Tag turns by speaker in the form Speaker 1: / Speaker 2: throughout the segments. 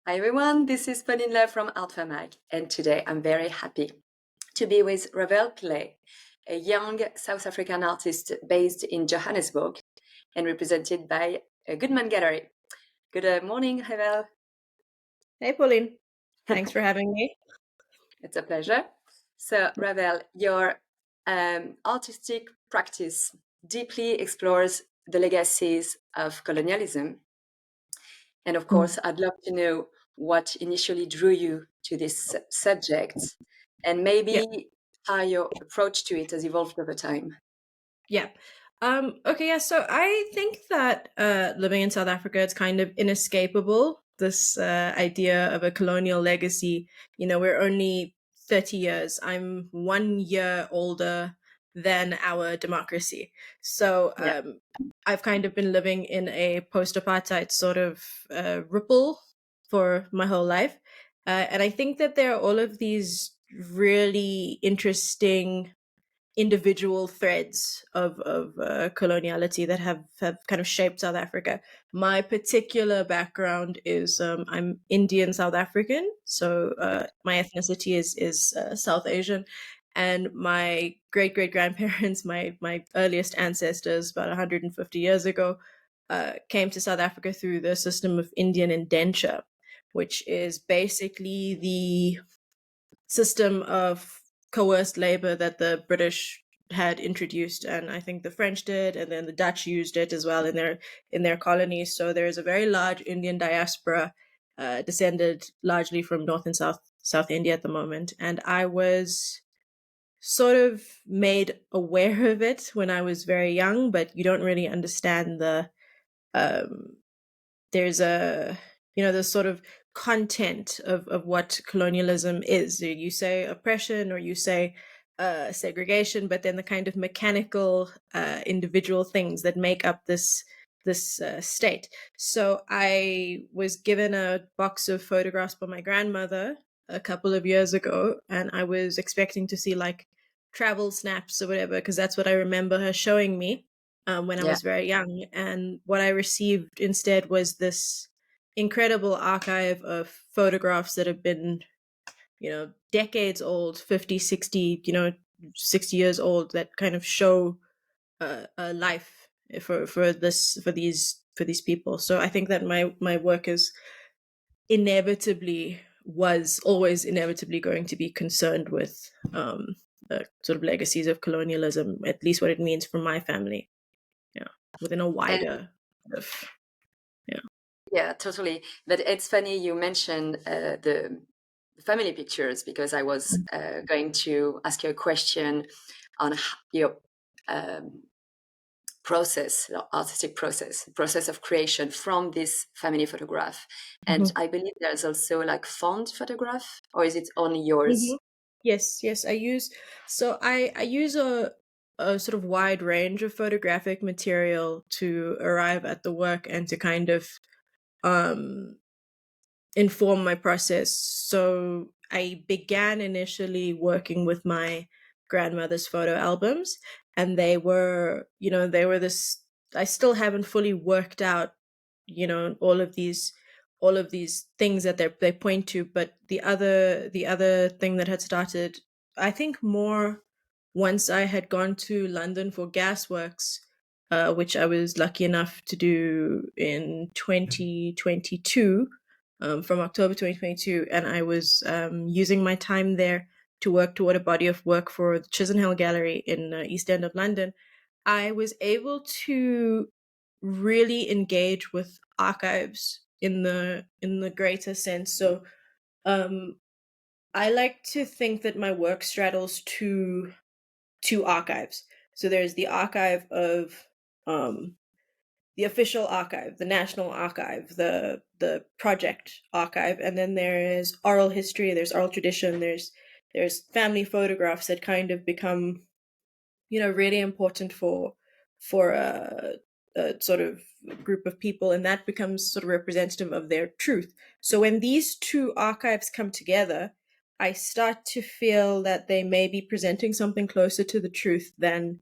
Speaker 1: Hi everyone, this is Pillay from Alpha Mag, and today I'm very happy to be with Ravelle Pillay, a young South African artist based in Johannesburg and represented by a Goodman Gallery. Good morning, Ravelle.
Speaker 2: Hey, Pauline. Thanks for having me.
Speaker 1: It's a pleasure. So, Ravelle, your artistic practice deeply explores the legacies of colonialism. And of course, I'd love to know what initially drew you to this subject and
Speaker 2: Yeah,
Speaker 1: maybe how your approach to it has evolved over time.
Speaker 2: yeah. Okay, yeah. So I think that living in South Africa, it's kind of inescapable. This idea of a colonial legacy. We're only 30 years. I'm 1 year older than our democracy. So
Speaker 1: Yeah.
Speaker 2: I've kind of been living in a post-apartheid sort of ripple for my whole life. And I think that there are all of these really interesting individual threads of coloniality that have kind of shaped South Africa. My particular background is I'm Indian South African, so my ethnicity is South Asian, and my great great grandparents, my earliest ancestors, about 150 years ago, came to South Africa through the system of Indian indenture, which is basically the system of coerced labor that the British had introduced, and I think the French did, and then the Dutch used it as well in their colonies. So there is a very large Indian diaspora, descended largely from North and South India at the moment, and I was sort of made aware of it when I was very young, but you don't really understand the um, there's a the sort of content of what colonialism is. You say oppression or you say segregation, but then the kind of mechanical individual things that make up this state. So I was given a box of photographs by my grandmother a couple of years ago, and I was expecting to see like travel snaps or whatever, because that's what I remember her showing me when I
Speaker 1: Yeah.
Speaker 2: was very young. And what I received instead was this incredible archive of photographs that have been, decades old, 50, 60, 60 years old, that kind of show a life for these people. So I think that my work is was always inevitably going to be concerned with the sort of legacies of colonialism, at least what it means for my family. Yeah, within a
Speaker 1: And
Speaker 2: wider sort of, yeah.
Speaker 1: yeah, totally. But it's funny you mentioned the family pictures because I was going to ask you a question on your um, artistic process of creation from this family photograph. And
Speaker 2: Mhm.
Speaker 1: I believe there's also like fond photograph, or is it only yours?
Speaker 2: Mhm. Yes, yes. I use a sort of wide range of photographic material to arrive at the work and to kind of um inform my process. So I began initially working with my grandmother's photo albums, and they were this. I still haven't fully worked out, all of these things that they point to. But the other thing that had started, I think, more once I had gone to London for Gasworks, which I was lucky enough to do in 2022, from October 2022, and I was using my time there to work toward a body of work for the Chisenhall Gallery in East End of London. I was able to really engage with archives in the greater sense. So um, I like to think that my work straddles two archives. So there's the archive of um, the official archive, the national archive, the project archive, and then there is oral history, there's oral tradition, there's family photographs that kind of become, really important for a sort of group of people, and that becomes sort of representative of their truth. So when these two archives come together, I start to feel that they may be presenting something closer to the truth than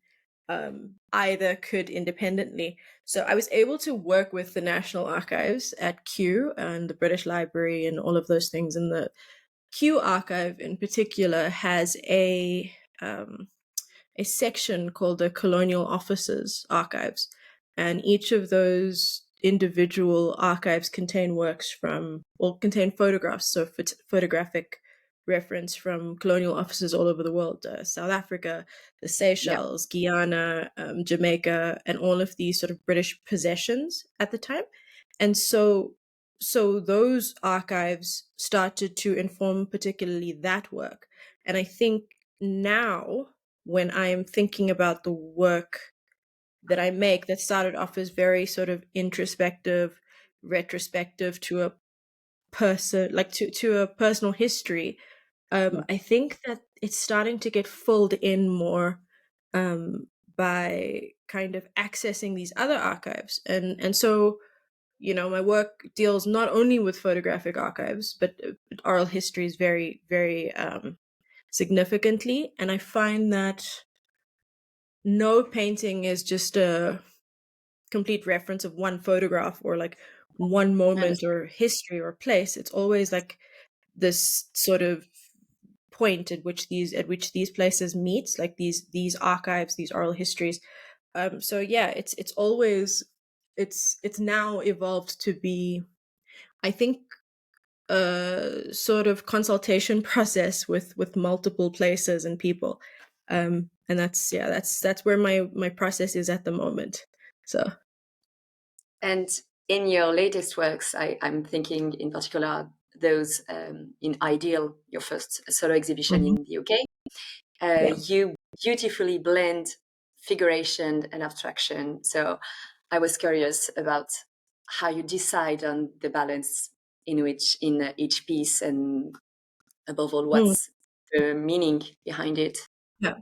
Speaker 2: either could independently. So I was able to work with the National Archives at Kew and the British Library and all of those things. And the Kew Archive in particular has um, a section called the Colonial Officers Archives. And each of those individual archives contain works from, or contain photographs, so photographic reference from colonial officers all over the world, South Africa, the
Speaker 1: Yeah.
Speaker 2: Seychelles, Guyana, Jamaica, and all of these sort of British possessions at the time. And so those archives started to inform particularly that work. And I think now when I am thinking about the work that I make that started off as very sort of introspective, retrospective to a person, like to a personal history,
Speaker 1: Mm.
Speaker 2: I think that it's starting to get filled in more by kind of accessing these other archives. And so, my work deals not only with photographic archives, but oral histories very, very significantly. And I find that no painting is just a complete reference of one photograph or like one
Speaker 1: I
Speaker 2: moment
Speaker 1: understand.
Speaker 2: or history or place. It's always like this sort of point at which these places meet, like these archives, these oral histories. So yeah, it's always it's now evolved to be, I think, a sort of consultation process with multiple places and people. And that's where my process is at the moment. So
Speaker 1: And in your latest works, I'm thinking in particular those in Ideal, your first solo exhibition
Speaker 2: Mhm.
Speaker 1: in the UK.
Speaker 2: Yeah.
Speaker 1: You beautifully blend figuration and abstraction. So I was curious about how you decide on the balance in each piece, and above all,
Speaker 2: Mm,
Speaker 1: what's the meaning behind it.
Speaker 2: yeah.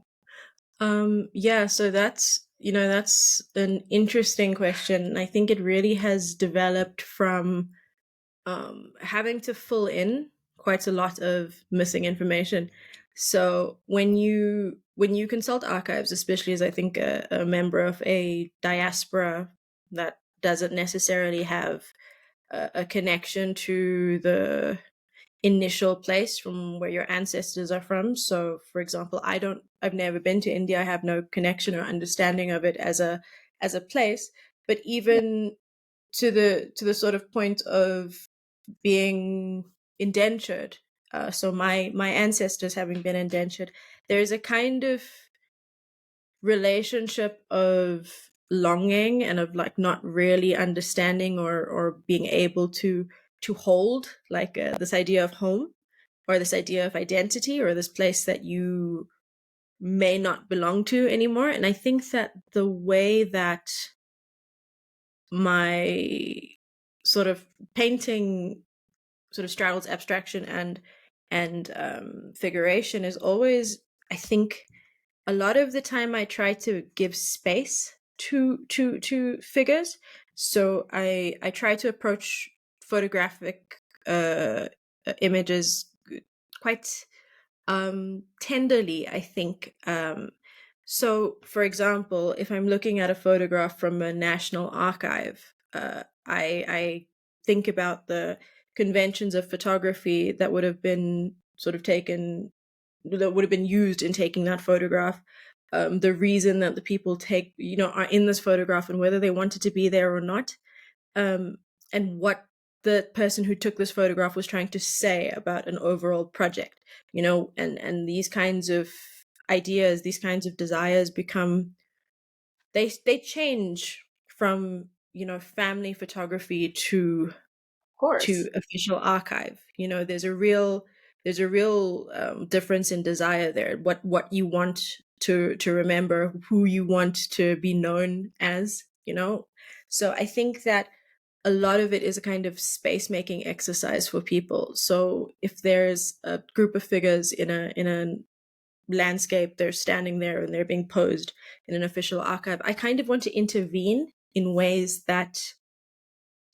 Speaker 2: Yeah, so that's an interesting question. I think it really has developed from having to fill in quite a lot of missing information. So when you consult archives, especially as I think a member of a diaspora that doesn't necessarily have a connection to the initial place from where your ancestors are from. So for example, I've never been to India. I have no connection or understanding of it as a place. But
Speaker 1: Yeah,
Speaker 2: even to the sort of point of being indentured. So my ancestors having been indentured, there is a kind of relationship of longing and of like not really understanding or being able to hold like this idea of home or this idea of identity or this place that you may not belong to anymore. And I think that the way that my sort of painting sort of straddles abstraction and figuration is always, I think, a lot of the time I try to give space to figures. So I try to approach photographic images quite tenderly, I think. So for example, if I'm looking at a photograph from a national archive, I think about the conventions of photography that would have been sort of taken, that would have been used in taking that photograph. The reason that the people are in this photograph and whether they wanted to be there or not, um, and what the person who took this photograph was trying to say about an overall project, and these kinds of ideas, these kinds of desires become, they change from family photography
Speaker 1: of course.
Speaker 2: to official archive. There's a real difference in desire there, what you want to remember, who you want to be known as. So I think that a lot of it is a kind of space making exercise for people. So if there's a group of figures in a landscape, they're standing there and they're being posed in an official archive, I kind of want to intervene in ways that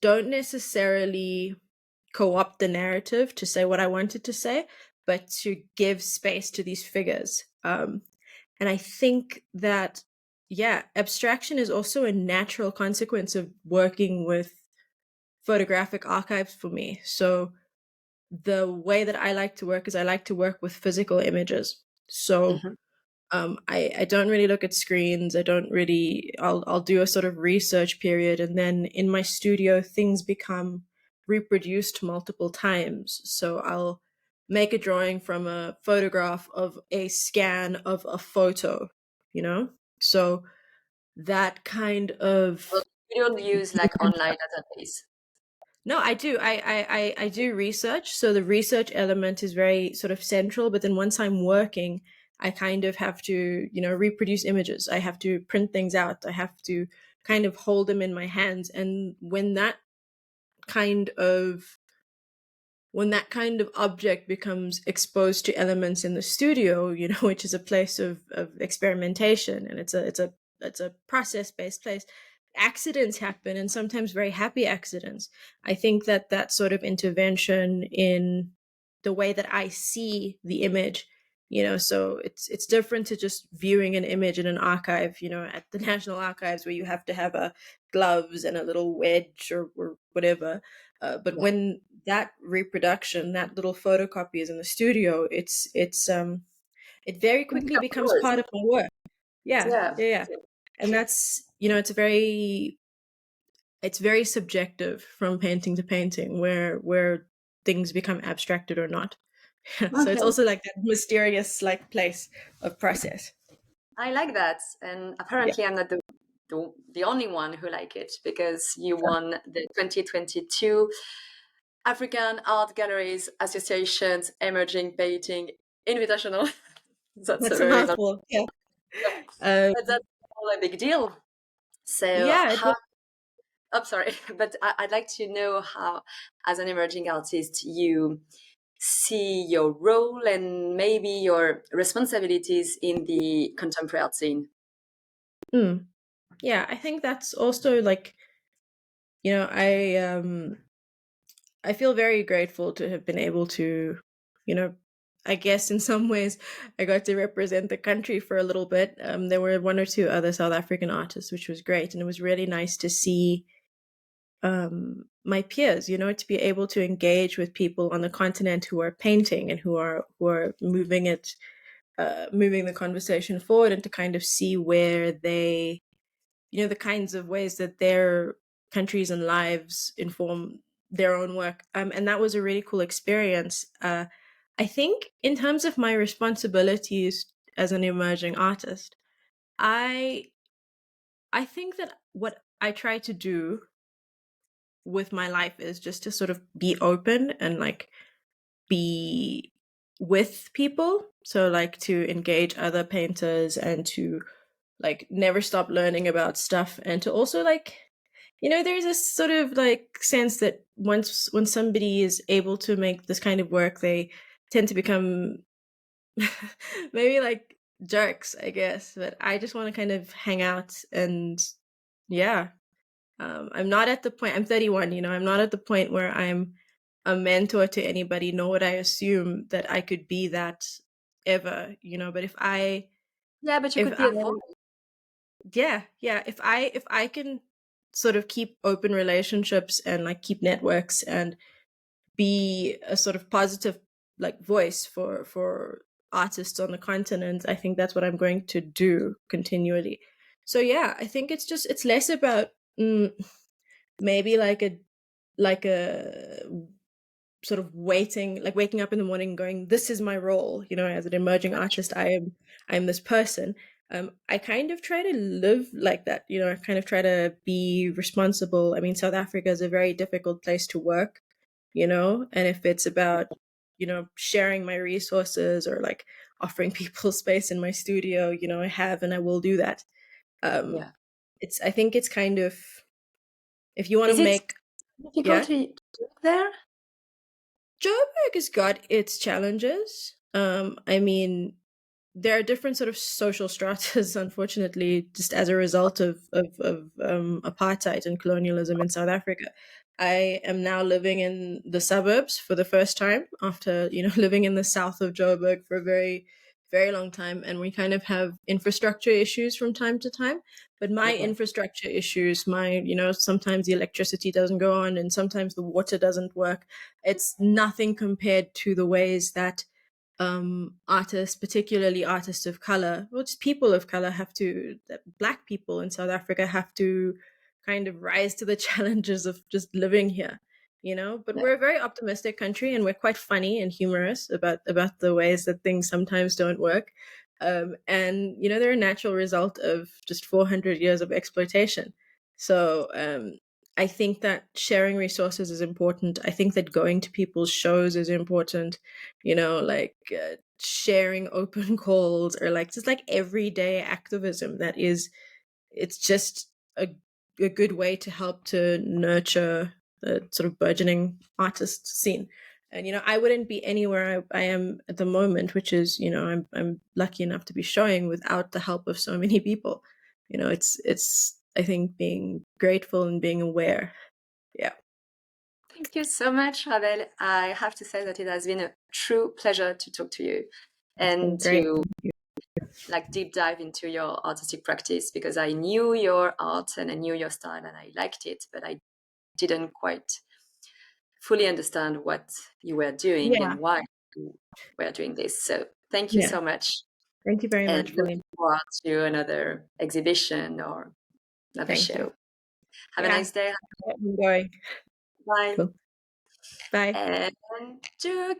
Speaker 2: don't necessarily co-opt the narrative to say what I wanted to say, but to give space to these figures. And I think that yeah, abstraction is also a natural consequence of working with photographic archives for me. So the way that I like to work is I like to work with physical images. So
Speaker 1: Mhm.
Speaker 2: I don't really look at screens. I don't really. I'll do a sort of research period, and then in my studio, things become reproduced multiple times. So I'll make a drawing from a photograph of a scan of a photo. You know, so that kind
Speaker 1: Well,
Speaker 2: of
Speaker 1: you don't use like online database.
Speaker 2: no, I do. I do research. So the research element is very sort of central. But then once I'm working, I kind of have to, reproduce images. I have to print things out. I have to kind of hold them in my hands. And kind of when that kind of object becomes exposed to elements in the studio, which is a place of experimentation, and it's a process based place, accidents happen, and sometimes very happy accidents. I think that sort of intervention in the way that I see the image, so it's different to just viewing an image in an archive, at the National Archives, where you have to have a gloves and a little wedge or whatever. But
Speaker 1: Yeah.
Speaker 2: when that reproduction, that little photocopy is in the studio, it very
Speaker 1: It
Speaker 2: quickly
Speaker 1: becomes
Speaker 2: becomes
Speaker 1: yours.
Speaker 2: part of my work. Yeah,
Speaker 1: Yeah.
Speaker 2: yeah, yeah. And that's, it's very subjective from painting to painting, where things become abstracted or not. So it's
Speaker 1: Okay.
Speaker 2: also like that mysterious like place of process.
Speaker 1: I like that. And
Speaker 2: Yeah.
Speaker 1: apparently I'm not the only one who like it, because you won the 2022 African Art Galleries Association's Emerging Painting Invitational. That's a
Speaker 2: That's a
Speaker 1: very long,
Speaker 2: mouthful. Yeah.
Speaker 1: but that's all a big deal. So
Speaker 2: Yeah,
Speaker 1: how, I'm sorry, but I'd like to know how, as an emerging artist, you see your role and maybe your responsibilities in the contemporary art scene.
Speaker 2: yeah, I think that's also like, you know, I um I feel very grateful to have been able to, you know, I guess in some ways I got to represent the country for a little bit. There were one or two other South African artists, which was great. And it was really nice to see my peers, to be able to engage with people on the continent who are painting and who are moving the conversation forward, and to kind of see where they, the kinds of ways that their countries and lives inform their own work. And that was a really cool experience. I think in terms of my responsibilities as an emerging artist, I I think that what I try to do with my life is just to sort of be open and like be with people. So like to engage other painters and to like never stop learning about stuff, and to also like, there's this sort of like sense that once when somebody is able to make this kind of work, they tend to become maybe like jerks, I guess. But I just want to kind of hang out and yeah. I'm not at the point, I'm 31, I'm not at the point where I'm a mentor to anybody, nor would I assume that I could be that ever, but
Speaker 1: Yeah, but you
Speaker 2: if
Speaker 1: could be
Speaker 2: I
Speaker 1: a voice.
Speaker 2: yeah, if I can sort of keep open relationships and like keep networks and be a sort of positive like voice for artists on the continent, I think that's what I'm going to do continually. So yeah, I think it's less about maybe like a sort of waiting, like waking up in the morning and going, this is my role, as an emerging artist, I'm this person. I kind of try to live like that, I kind of try to be responsible. I mean, South Africa is a very difficult place to work, and if it's about, sharing my resources or like offering people space in my studio, I have and I will do that. um
Speaker 1: Yeah.
Speaker 2: I think it's kind of, if you want to
Speaker 1: Is it
Speaker 2: make,
Speaker 1: difficult
Speaker 2: yeah,
Speaker 1: to work there?
Speaker 2: Joburg has got its challenges. I mean, there are different sort of social stratas, unfortunately, just as a result of apartheid and colonialism in South Africa. I am now living in the suburbs for the first time after, living in the south of Joburg for a very very long time, and we kind of have infrastructure issues from time to time. But my
Speaker 1: Okay.
Speaker 2: infrastructure issues, sometimes the electricity doesn't go on and sometimes the water doesn't work. It's nothing compared to the ways that artists, particularly artists of color, or just people of color, that Black people in South Africa have to kind of rise to the challenges of just living here, But
Speaker 1: Yeah.
Speaker 2: we're a very optimistic country, and we're quite funny and humorous about the ways that things sometimes don't work. And they're a natural result of just 400 years of exploitation. So I think that sharing resources is important. I think that going to people's shows is important, like sharing open calls, or like just like everyday activism it's just a good way to help to nurture the sort of burgeoning artist scene. And I wouldn't be anywhere I am at the moment, which is I'm lucky enough to be showing, without the help of so many people. It's I think being grateful and being aware. Yeah.
Speaker 1: Thank you so much, Ravelle. I have to say that it has been a true pleasure to talk to you
Speaker 2: It's been
Speaker 1: and
Speaker 2: great.
Speaker 1: to like deep dive into your artistic practice, because I knew your art and I knew your style and I liked it, but I didn't quite fully understand what you were doing
Speaker 2: Yeah.
Speaker 1: and why you were doing this. So thank you
Speaker 2: Yeah.
Speaker 1: so much,
Speaker 2: Thank you very
Speaker 1: and
Speaker 2: much,
Speaker 1: looking
Speaker 2: Pauline.
Speaker 1: forward to another exhibition or another
Speaker 2: Thank you.
Speaker 1: show. Have a
Speaker 2: Yeah.
Speaker 1: nice day.
Speaker 2: I'm going.
Speaker 1: Bye.
Speaker 2: Cool. Bye.
Speaker 1: And to